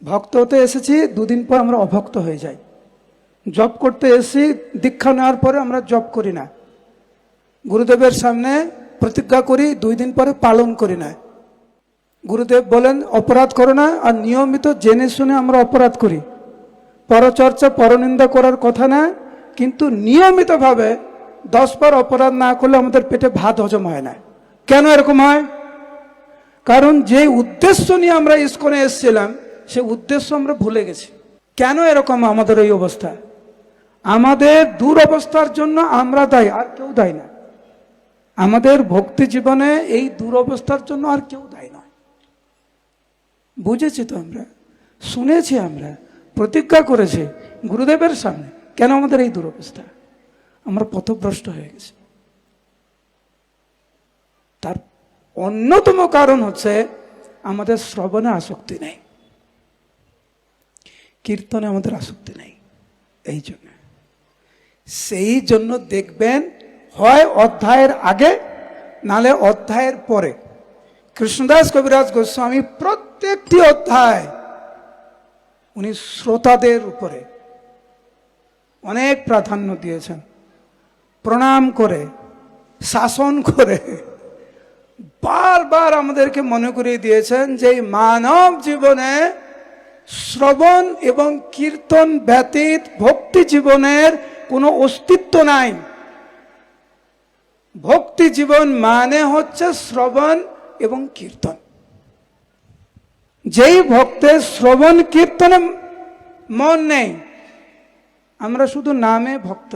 ভক্ত হতে এসেছি, দুদিন পর আমরা অভক্ত হয়ে যাই। জব করতে এসেছি, দীক্ষা নেওয়ার পরে আমরা জব করি না। গুরুদেবের সামনে প্রতিজ্ঞা করি, 2 দিন পরে পালন করি না। গুরুদেব বলেন অপরাধ করো না, আর নিয়মিত জেনে শুনে আমরা অপরাধ করি। পরচর্চা পরনিন্দা করার কথা না, কিন্তু নিয়মিতভাবে 10 বার অপরাধ না করলে আমাদের পেটে ভাত হজম হয় না। কেন এরকম হয়? কারণ যে উদ্দেশ্য নিয়ে আমরা ইস্কনে এসেছিলাম, সে উদ্দেশ্য আমরা ভুলে গেছি। কেন এরকম আমাদের এই অবস্থা? আমাদের দুরবস্থার জন্য আমরা দায়ী, আর কেউ দায়ী না। আমাদের ভক্তি জীবনে এই দুরবস্থার জন্য আর কেউ দায়ী নয়। বুঝেছি তো, আমরা শুনেছি, আমরা প্রতিজ্ঞা করেছি গুরুদেবের সামনে। কেন আমাদের এই দুরবস্থা? আমরা পথভ্রষ্ট হয়ে গেছি। তার অন্যতম কারণ হচ্ছে আমাদের শ্রবণে আসক্তি নেই, কীর্তনে আমাদের আসক্তি নেই। এই জন্য সেই জন্য দেখবেন হয় অধ্যায়ের আগে নালে অধ্যায়ের পরে কৃষ্ণদাস কবিরাজ গোস্বামী প্রত্যেকটি অধ্যায় উনি শ্রোতাদের উপরে অনেক প্রাধান্য দিয়েছেন। প্রণাম করে, শাসন করে বারবার আমাদেরকে মনে করিয়ে দিয়েছেন যে মানব জীবনে শ্রবণ এবং কীর্তন ব্যতীত ভক্তি জীবনের কোনো অস্তিত্ব নাই। ভক্তি জীবন মানে হচ্ছে শ্রবণ এবং কীর্তন। যেই ভক্তের শ্রবণ কীর্তনে মন নেই, আমরা শুধু নামে ভক্ত।